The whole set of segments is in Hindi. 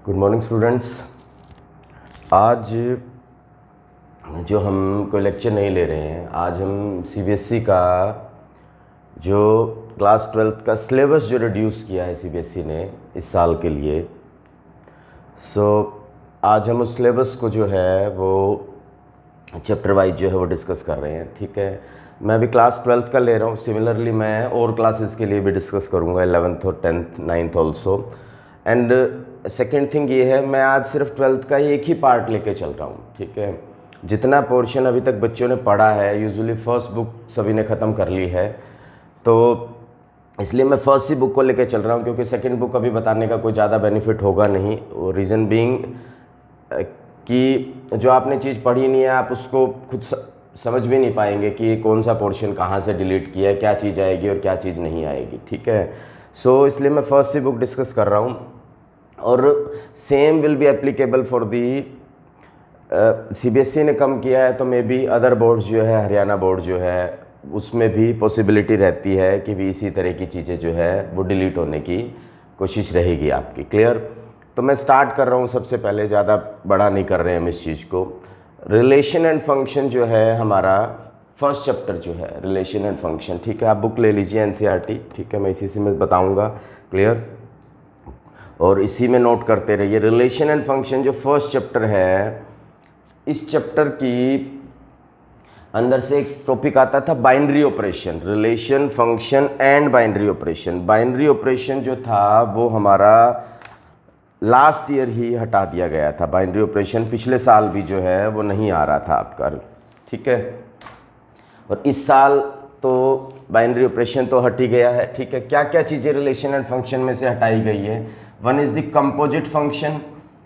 Good morning students. आज जो हम कोई लेक्चर नहीं ले रहे हैं, आज हम सीबीएसई का जो क्लास 12th का सिलेबस जो रिड्यूस किया है सीबीएसई ने इस साल के लिए, आज हम उस सिलेबस को जो है वो चैप्टर वाइज जो है वो डिस्कस कर रहे हैं। ठीक है, मैं अभी क्लास 12th का ले रहा हूँ। सिमिलरली मैं और क्लासेस के लिए भी डिस्कस करूँगा, 11th और 10th 9th also. And second thing ये है, मैं आज सिर्फ 12th का ही एक ही पार्ट लेके चल रहा हूँ। ठीक है, जितना पोर्शन अभी तक बच्चों ने पढ़ा है, यूजुअली फर्स्ट बुक सभी ने ख़त्म कर ली है, तो इसलिए मैं फर्स्ट ही बुक को लेके चल रहा हूँ, क्योंकि सेकेंड बुक अभी बताने का कोई ज़्यादा बेनिफिट होगा नहीं। रीज़न बीइंग कि जो आपने चीज़ पढ़ी नहीं है, आप उसको खुद समझ भी नहीं पाएंगे कि कौन सा पोर्शन कहाँ से डिलीट किया है, क्या चीज़ आएगी और क्या चीज़ नहीं आएगी। ठीक है, इसलिए मैं फर्स्ट ही बुक डिस्कस कर रहा हूँ। और same will be applicable for the CBSE ने कम किया है, तो मे बी अदर बोर्ड्स जो है, हरियाणा बोर्ड जो है, उसमें भी पॉसिबिलिटी रहती है कि भी इसी तरह की चीज़ें जो है वो डिलीट होने की कोशिश रहेगी आपकी। क्लियर? तो मैं स्टार्ट कर रहा हूँ। सबसे पहले ज़्यादा बड़ा नहीं कर रहे हैं हम इस चीज़ को। रिलेशन एंड फंक्शन जो है हमारा फर्स्ट चैप्टर जो है, रिलेशन एंड फंक्शन। ठीक है, आप बुक ले लीजिए एनसीईआरटी। ठीक है, मैं इसी से मैं बताऊँगा। क्लियर? और इसी में नोट करते रहिए। रिलेशन एंड फंक्शन जो फर्स्ट चैप्टर है, इस चैप्टर की अंदर से एक टॉपिक आता था binary operation, relation, function and binary operation. Binary operation जो था वो हमारा लास्ट ईयर ही हटा दिया गया था। बाइनरी ऑपरेशन पिछले साल भी जो है वो नहीं आ रहा था आपका। ठीक है, और इस साल तो बाइनरी ऑपरेशन तो हट ही गया है। ठीक है, क्या क्या चीज़ें रिलेशन एंड फंक्शन में से हटाई गई है? One is the composite function,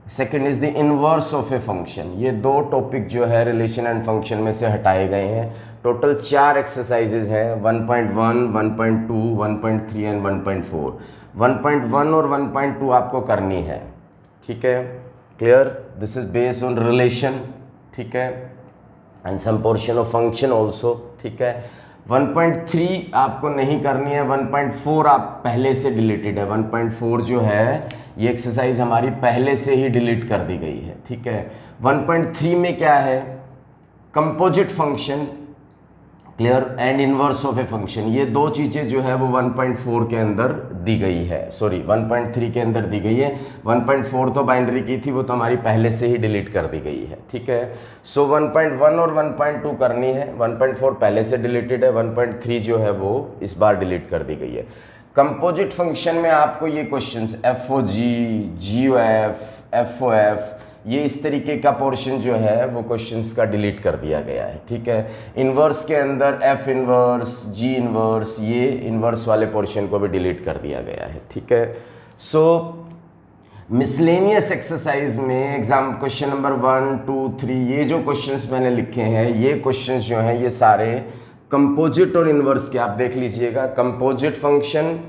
second is the inverse of a function. ये दो टॉपिक जो है रिलेशन एंड फंक्शन में से हटाए गए हैं। टोटल 4 एक्सरसाइजेज हैं, 1.1, 1.2, 1.3 एंड 1.4। 1.1 और 1.2 आपको करनी है। ठीक है, clear? This is based on relation. ठीक है, and some portion of function also. ठीक है, 1.3 आपको नहीं करनी है। 1.4 आप पहले से डिलीटेड है। 1.4 जो है ये एक्सरसाइज हमारी पहले से ही डिलीट कर दी गई है। ठीक है, 1.3 में क्या है? Composite function, clear, and inverse of a function. ये दो चीज़ें जो है वो 1.4 के अंदर दी गई है, सॉरी 1.3 के अंदर दी गई है। 1.4 तो बाइनरी की थी, वो तो हमारी पहले से ही डिलीट कर दी गई है। ठीक है, 1.1 और 1.2 करनी है। 1.4 पहले से डिलीटेड है, 1.3 जो है वो इस बार डिलीट कर दी गई है। कंपोजिट फंक्शन में आपको ये क्वेश्चंस एफओजी, जीओएफ, एफओएफ, ये इस तरीके का पोर्शन जो है वो क्वेश्चंस का डिलीट कर दिया गया है। ठीक है, इन्वर्स के अंदर एफ इन्वर्स, जी इन्वर्स, ये इन्वर्स वाले पोर्शन को भी डिलीट कर दिया गया है। ठीक है, मिसलेनियस एक्सरसाइज में एग्जाम क्वेश्चन नंबर 1, 2, 3, ये जो क्वेश्चंस मैंने लिखे हैं, ये क्वेश्चंस जो हैं ये सारे कंपोजिट और इन्वर्स के, आप देख लीजिएगा। कंपोजिट फंक्शन,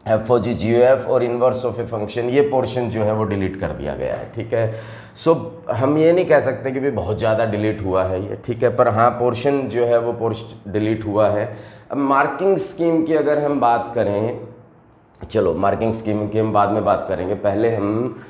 एफओजी, जीओएफ और इनवर्स ऑफ ए फंक्शन, ये पोर्शन जो है वो डिलीट कर दिया गया है। ठीक है, हम ये नहीं कह सकते कि भी बहुत ज़्यादा डिलीट हुआ है ये। ठीक है, पर हाँ पोर्शन जो है वो पोर्शन डिलीट हुआ है। अब मार्किंग स्कीम की अगर हम बात करें, चलो मार्किंग स्कीम की हम बाद में बात करेंगे, पहले हम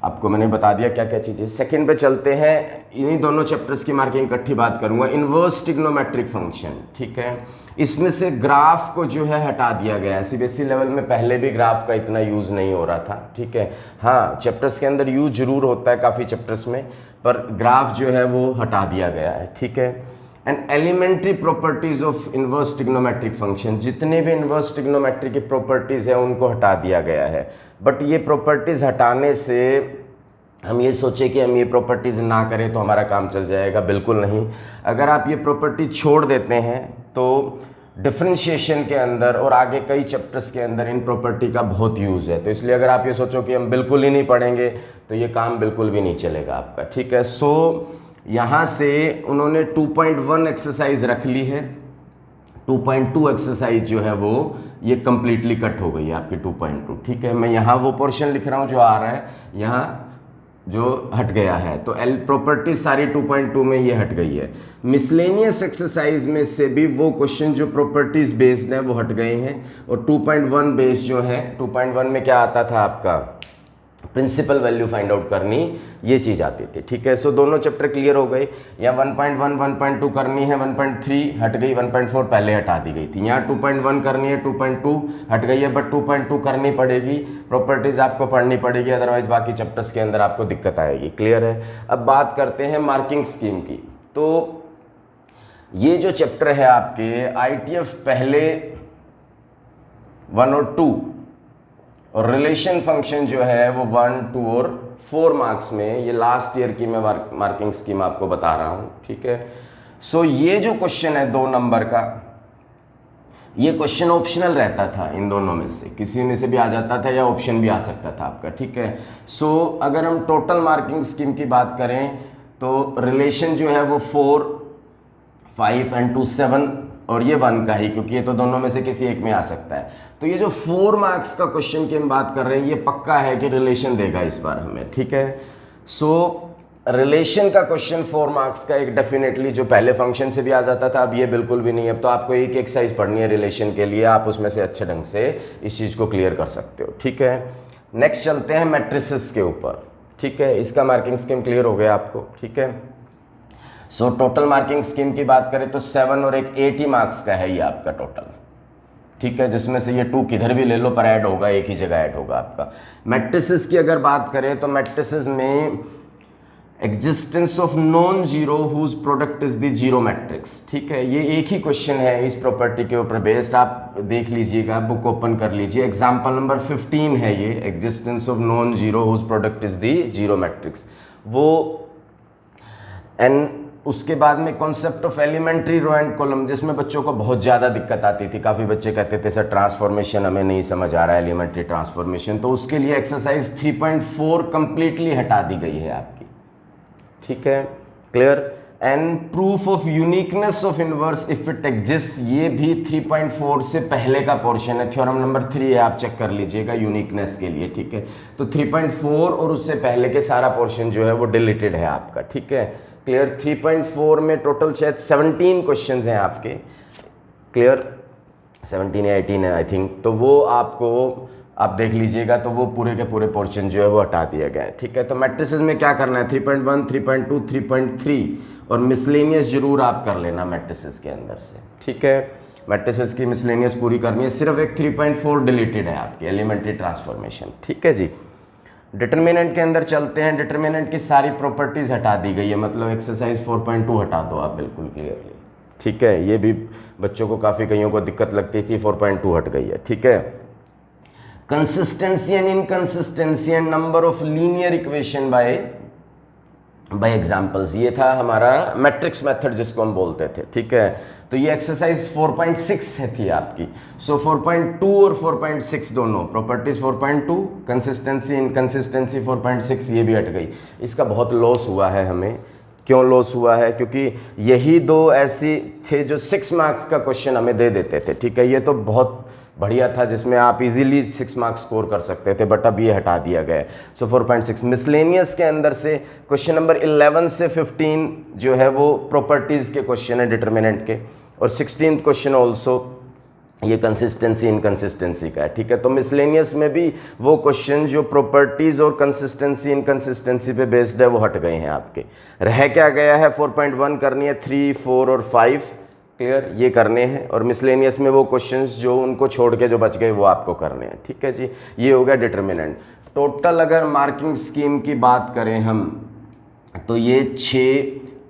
आपको मैंने बता दिया क्या क्या चीज़ें। सेकंड पे चलते हैं। इन्हीं दोनों चैप्टर्स की मार्किंग इकट्ठी बात करूंगा। इनवर्स ट्रिग्नोमेट्रिक फंक्शन, ठीक है, इसमें से ग्राफ को जो है हटा दिया गया है। सीबीएसई लेवल में पहले भी ग्राफ का इतना यूज़ नहीं हो रहा था। ठीक है, हाँ चैप्टर्स के अंदर यूज जरूर होता है काफ़ी चैप्टर्स में, पर ग्राफ जो है वो हटा दिया गया है। ठीक है, and elementary properties of inverse trigonometric function, जितने भी इनवर्स ट्रिग्नोमेट्री की प्रॉपर्टीज़ हैं उनको हटा दिया गया है। बट ये प्रॉपर्टीज़ हटाने से हम ये सोचे कि हम ये प्रॉपर्टीज़ ना करें तो हमारा काम चल जाएगा, बिल्कुल नहीं। अगर आप ये प्रॉपर्टी छोड़ देते हैं तो डिफरेंशिएशन के अंदर और आगे कई चैप्टर्स के अंदर इन प्रॉपर्टी का बहुत यूज़ है। तो इसलिए अगर आप ये सोचो कि हम बिल्कुल ही नहीं पढ़ेंगे तो ये काम बिल्कुल भी नहीं चलेगा आपका। ठीक है, यहाँ से उन्होंने 2.1 एक्सरसाइज रख ली है। 2.2 एक्सरसाइज जो है वो ये कंप्लीटली कट हो गई है आपकी 2.2। ठीक है, मैं यहाँ वो पोर्शन लिख रहा हूँ जो आ रहा है, यहाँ जो हट गया है, तो एल प्रॉपर्टी सारी 2.2 में ये हट गई है। मिसलेनियस एक्सरसाइज में से भी वो क्वेश्चन जो प्रॉपर्टीज बेस्ड है वो हट गए हैं, और 2.1 बेस्ड जो है, 2.1 में क्या आता था आपका प्रिंसिपल वैल्यू फाइंड आउट करनी, ये चीज़ आती थी। ठीक है, सो दोनों चैप्टर क्लियर हो गए। यहाँ 1.1 1.2 करनी है, 1.3 हट गई, 1.4 पहले हटा दी गई थी। यहाँ 2.1 करनी है, 2.2 हट गई है, बट 2.2 करनी पड़ेगी, प्रॉपर्टीज आपको पढ़नी पड़ेगी, अदरवाइज बाकी चैप्टर्स के अंदर आपको दिक्कत आएगी। क्लियर है। अब बात करते हैं मार्किंग स्कीम की। तो ये जो चैप्टर है आपके ITF पहले 1 और 2 और रिलेशन फंक्शन जो है वो 1, 2 और 4 मार्क्स में, ये लास्ट ईयर की मैं मार्किंग स्कीम आपको बता रहा हूं। ठीक है, सो ये जो क्वेश्चन है 2 नंबर का, ये क्वेश्चन ऑप्शनल रहता था, इन दोनों में से किसी में से भी आ जाता था या ऑप्शन भी आ सकता था आपका। ठीक है, सो अगर हम टोटल मार्किंग स्कीम की बात करें तो रिलेशन जो है वो 4, 5 एंड 2 7 और ये 1 का ही, क्योंकि ये तो दोनों में से किसी एक में आ सकता है। तो ये जो 4 मार्क्स का क्वेश्चन की हम बात कर रहे हैं, ये पक्का है कि रिलेशन देगा इस बार हमें। ठीक है, सो रिलेशन का क्वेश्चन 4 मार्क्स का एक डेफिनेटली, जो पहले फंक्शन से भी आ जाता था, अब ये बिल्कुल भी नहीं। अब तो आपको एक एक्सरसाइज पढ़नी है रिलेशन के लिए, आप उसमें से अच्छे ढंग से इस चीज़ को क्लियर कर सकते हो। ठीक है, नेक्स्ट चलते हैं मैट्रिसेस के ऊपर। ठीक है, इसका मार्किंग स्कीम क्लियर हो गया आपको। ठीक है, सो टोटल मार्किंग स्कीम की बात करें तो 7 और एक 80 मार्क्स का है ये आपका टोटल। ठीक है, जिसमें से ये 2 किधर भी ले लो पर ऐड होगा, एक ही जगह ऐड होगा आपका। मैट्रिसेस की अगर बात करें तो मैट्रिसेस में existence of non zero whose product is the zero matrix. ठीक है, ये एक ही क्वेश्चन है इस प्रॉपर्टी के ऊपर बेस्ड, आप देख लीजिएगा, बुक ओपन कर लीजिए। एग्जाम्पल नंबर 15 है ये, existence of non zero whose product is the zero matrix. वो एंड उसके बाद में concept of elementary row and column, जिसमें बच्चों को बहुत ज़्यादा दिक्कत आती थी। काफ़ी बच्चे कहते थे सर ट्रांसफॉर्मेशन हमें नहीं समझ आ रहा है, एलिमेंट्री ट्रांसफॉर्मेशन, तो उसके लिए एक्सरसाइज 3.4 कंप्लीटली हटा दी गई है आपकी। ठीक है, clear. And proof of uniqueness of inverse if it exist, ये भी 3.4 से पहले का पोर्शन है, थ्योरम नंबर 3 है, आप चेक कर लीजिएगा यूनिकनेस के लिए। ठीक है, तो 3.4 और उससे पहले के सारा पोर्शन जो है वो डिलीटेड है आपका। ठीक है, क्लियर। 3.4 में टोटल शायद 17 क्वेश्चंस हैं आपके, क्लियर, 17 या 18 है आई थिंक। तो वो आपको आप देख लीजिएगा, तो वो पूरे के पूरे पोर्शन जो है वो हटा दिया गया है। ठीक है, तो मैट्रिसेस में क्या करना है, 3.1, 3.2, 3.3 और मिसलेनियस जरूर आप कर लेना मैट्रिसेस के अंदर से। ठीक है, मैट्रिसेस की मिसलेनियस पूरी करनी है, सिर्फ एक 3.4 डिलीटेड है आपकी, एलिमेंट्री ट्रांसफॉर्मेशन। ठीक है जी, डिटर्मिनेंट के अंदर चलते हैं। डिटर्मिनेंट की सारी प्रॉपर्टीज हटा दी गई है, मतलब एक्सरसाइज 4.2 हटा दो आप बिल्कुल क्लियरली। ठीक है, ये भी बच्चों को काफ़ी कईयों को दिक्कत लगती थी, 4.2 हट गई है। ठीक है, consistency and inconsistency and number of linear equation by examples, ये था हमारा मैट्रिक्स मेथड जिसको हम बोलते थे। ठीक है, तो ये एक्सरसाइज 4.6 है थी आपकी। सो 4.2 और 4.6 दोनों प्रॉपर्टीज 4.2, कंसिस्टेंसी इनकंसिस्टेंसी 4.6, ये भी हट गई। इसका बहुत लॉस हुआ है हमें। क्यों लॉस हुआ है? क्योंकि यही 2 ऐसी थे जो 6 मार्क्स का क्वेश्चन हमें दे देते थे। ठीक है, ये तो बहुत बढ़िया था जिसमें आप इजीली 6 मार्क्स स्कोर कर सकते थे, बट अब ये हटा दिया गया है। सो 4.6 मिसलेनियस के अंदर से क्वेश्चन नंबर 11 से 15 जो है वो प्रॉपर्टीज़ के क्वेश्चन है डिटर्मिनेंट के, और 16th क्वेश्चन ऑल्सो ये कंसिस्टेंसी इनकंसिस्टेंसी का है। ठीक है, तो मिसलेनियस में भी वो क्वेश्चन जो प्रॉपर्टीज़ और कंसिस्टेंसी इनकंसिस्टेंसी पे बेस्ड है वो हट गए हैं आपके। रह क्या गया है, 4.1 करनी है, 3, 4 और 5 क्लियर, ये करने हैं, और मिसलेनियस में वो क्वेश्चंस जो उनको छोड़ के जो बच गए वो आपको करने हैं। ठीक है जी, ये हो गया डिटर्मिनेंट। टोटल अगर मार्किंग स्कीम की बात करें हम, तो ये 6,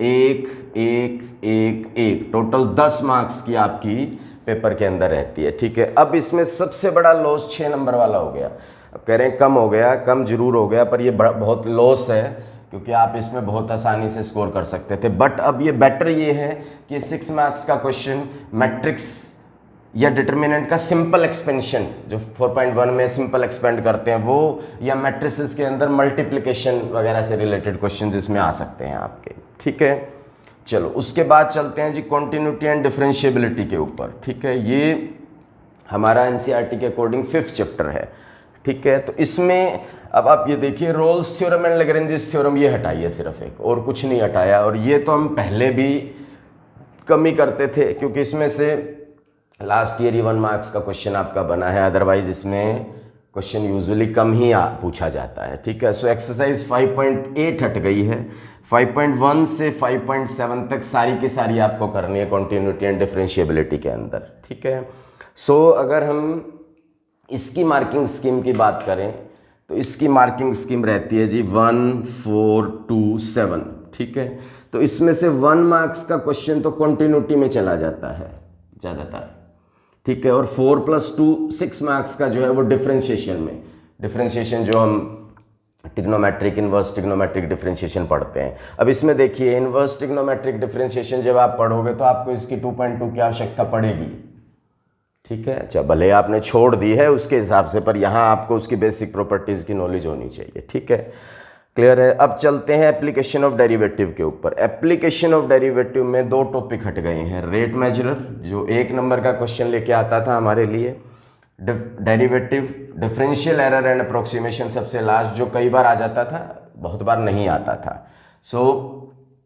1, 1, 1, 1 टोटल 10 मार्क्स की आपकी पेपर के अंदर रहती है। ठीक है, अब इसमें सबसे बड़ा लॉस 6 नंबर वाला हो गया। अब कह रहे हैं कम हो गया, कम जरूर हो गया, पर ये बहुत लॉस है क्योंकि आप इसमें बहुत आसानी से स्कोर कर सकते थे। बट अब ये बेटर ये है कि 6 मार्क्स का क्वेश्चन मैट्रिक्स या डिटर्मिनेंट का सिंपल एक्सपेंशन, जो 4.1 में सिंपल एक्सपेंड करते हैं वो, या मैट्रिसेस के अंदर मल्टीप्लिकेशन वगैरह से रिलेटेड क्वेश्चन जिसमें आ सकते हैं आपके। ठीक है, चलो उसके बाद चलते हैं जी कॉन्टिन्यूटी एंड डिफरेंशिएबिलिटी के ऊपर। ठीक है, ये हमारा एनसीईआरटी के अकॉर्डिंग 5th चैप्टर है। ठीक है, तो इसमें अब आप ये देखिए, Rolle's theorem and Lagrange's theorem ये हटाइए, सिर्फ एक और कुछ नहीं हटाया, और ये तो हम पहले भी कम ही करते थे क्योंकि इसमें से लास्ट ईयर ही 1 मार्क्स का क्वेश्चन आपका बना है, अदरवाइज इसमें क्वेश्चन यूजुअली कम ही पूछा जाता है, ठीक है। सो एक्सरसाइज 5.8 हट गई है। 5.1 से 5.7 तक सारी की सारी आपको करनी है कॉन्टिन्यूटी एंड डिफरेंशिएबिलिटी के अंदर, ठीक है। सो अगर हम इसकी मार्किंग स्कीम की बात करें तो इसकी मार्किंग स्कीम रहती है जी 1, 4, 2, 7, ठीक है। तो इसमें से 1 मार्क्स का क्वेश्चन तो कॉन्टिन्यूटी में चला जाता है ज़्यादातर, ठीक है। और 4 + 2 6 मार्क्स का जो है वो डिफरेंशिएशन में, डिफरेंशिएशन जो हम ट्रिग्नोमेट्रिक, इन्वर्स ट्रिग्नोमेट्रिक डिफरेंशिएशन पढ़ते हैं। अब इसमें देखिए इन्वर्स ट्रिग्नोमेट्रिक डिफरेंशिएशन जब आप पढ़ोगे तो आपको इसकी 2.2 की आवश्यकता पड़ेगी, ठीक है। अच्छा, भले आपने छोड़ दी है उसके हिसाब से, पर यहाँ आपको उसकी बेसिक प्रॉपर्टीज़ की नॉलेज होनी चाहिए, ठीक है। क्लियर है। अब चलते हैं एप्लीकेशन ऑफ डेरिवेटिव के ऊपर। एप्लीकेशन ऑफ डेरिवेटिव में 2 टॉपिक हट गए हैं। रेट मेजरर जो 1 नंबर का क्वेश्चन लेके आता था हमारे लिए, derivative, differential error and approximation सबसे लास्ट, जो कई बार आ जाता था, बहुत बार नहीं आता था। So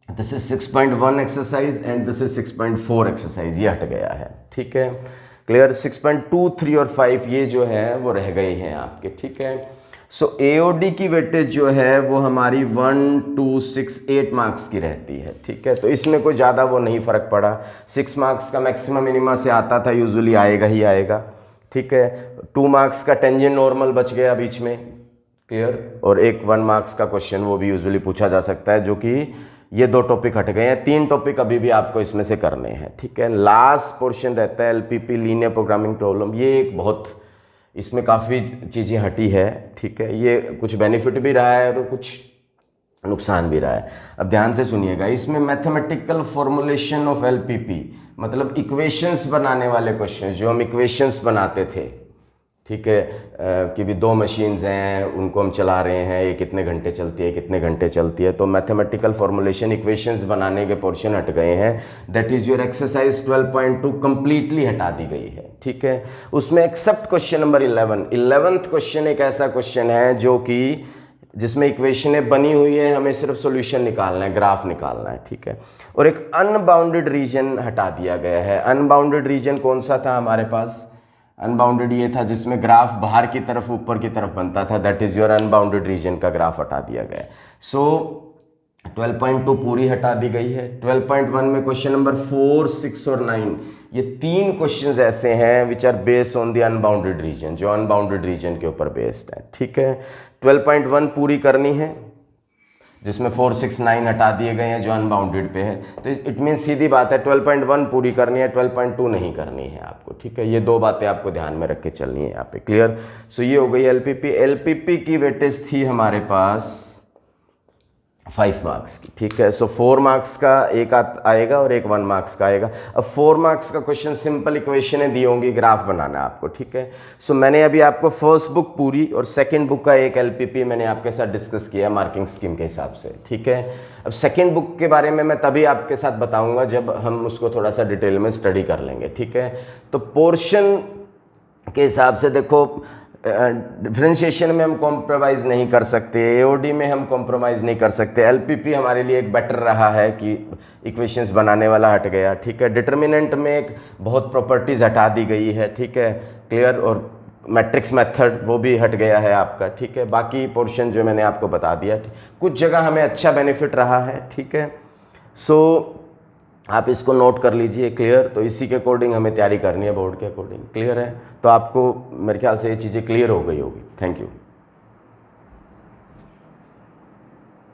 this is 6.1 exercise and this is 6.4 exercise, ये हट गया है, ठीक है। क्लियर। 6.2, 3 और 5 ये जो है वो रह गए हैं आपके, ठीक है। सो एओडी की वेटेज जो है वो हमारी 1, 2, 6, 8 मार्क्स की रहती है, ठीक है। तो इसमें कोई ज़्यादा वो नहीं फ़र्क पड़ा। 6 मार्क्स का मैक्सिमम मिनिमा से आता था, यूजुअली आएगा ही आएगा, ठीक है। 2 मार्क्स का टेंजेंट नॉर्मल बच गया बीच में, क्लियर। और एक 1 मार्क्स का क्वेश्चन वो भी यूजुअली पूछा जा सकता है, जो कि ये 2 टॉपिक हट गए हैं। 3 टॉपिक अभी भी आपको इसमें से करने हैं, ठीक है। लास्ट पोर्शन रहता है एलपीपी, लीनियर प्रोग्रामिंग प्रॉब्लम। ये एक बहुत, इसमें काफ़ी चीज़ें हटी है, ठीक है। ये कुछ बेनिफिट भी रहा है और कुछ नुकसान भी रहा है। अब ध्यान से सुनिएगा, इसमें मैथमेटिकल फॉर्मुलेशन ऑफ एलपीपी, मतलब इक्वेशंस बनाने वाले क्वेश्चन, जो हम इक्वेशंस बनाते थे, ठीक है, कि भी 2 मशीन्स हैं, उनको हम चला रहे हैं, ये कितने घंटे चलती है, कितने घंटे चलती है, तो मैथमेटिकल फॉर्मुलेशन, इक्वेशंस बनाने के पोर्शन हट गए हैं। That is your exercise 12.2 completely हटा दी गई है, ठीक है। उसमें accept question number 11th question एक ऐसा क्वेश्चन है जो कि जिसमें इक्वेशनें बनी हुई है, हमें सिर्फ सॉल्यूशन निकालना है, ग्राफ निकालना है, ठीक है। और एक अनबाउंडेड रीजन हटा दिया गया है। अनबाउंडेड रीजन कौन सा था हमारे पास? अनबाउंडेड ये था जिसमें ग्राफ बाहर की तरफ, ऊपर की तरफ बनता था, that is your unbounded region का ग्राफ हटा दिया गया। सो 12.2 पूरी हटा दी गई है। 12.1 में क्वेश्चन नंबर 4, 6 और 9, ये 3 क्वेश्चंस ऐसे हैं which are based on the unbounded region, जो अनबाउंडेड रीजन के ऊपर बेस्ड है, ठीक है। 12.1 पूरी करनी है, जिसमें 4, 6, 9 हटा दिए गए हैं जो अनबाउंडेड पे है। तो इट मीन सीधी बात है 12.1 पूरी करनी है, 12.2 नहीं करनी है आपको, ठीक है। ये 2 बातें आपको ध्यान में रख के चलनी है यहाँ पे, क्लियर। सो ये हो गई एलपीपी। एलपीपी की वेटेज थी हमारे पास 5 मार्क्स की, ठीक है। सो 4 मार्क्स का एक आएगा और एक 1 मार्क्स का आएगा। अब 4 मार्क्स का क्वेश्चन सिंपल इक्वेशनें दी होंगी, ग्राफ बनाना है आपको, ठीक है। सो मैंने अभी आपको फर्स्ट बुक पूरी और सेकंड बुक का एक एलपीपी मैंने आपके साथ डिस्कस किया मार्किंग स्कीम के हिसाब से, ठीक है। अब सेकंड बुक के बारे में मैं तभी आपके साथ बताऊंगा जब हम उसको थोड़ा सा डिटेल में स्टडी कर लेंगे, ठीक है। तो पोर्शन के हिसाब से देखो, डिफरेंशिएशन में हम कॉम्प्रोमाइज़ नहीं कर सकते, एओडी में हम कॉम्प्रोमाइज़ नहीं कर सकते, एलपीपी हमारे लिए एक बेटर रहा है कि इक्वेशंस बनाने वाला हट गया, ठीक है। डिटर्मिनेंट में एक बहुत प्रॉपर्टीज़ हटा दी गई है, ठीक है, क्लियर। और मैट्रिक्स मेथड वो भी हट गया है आपका, ठीक है। बाकी पोर्शन जो मैंने आपको बता दिया, कुछ जगह हमें अच्छा बेनिफिट रहा है, ठीक है। सो आप इसको नोट कर लीजिए, क्लियर। तो इसी के अकॉर्डिंग हमें तैयारी करनी है, बोर्ड के अकॉर्डिंग, क्लियर है। तो आपको मेरे ख्याल से ये चीज़ें क्लियर हो गई होगी। Thank you.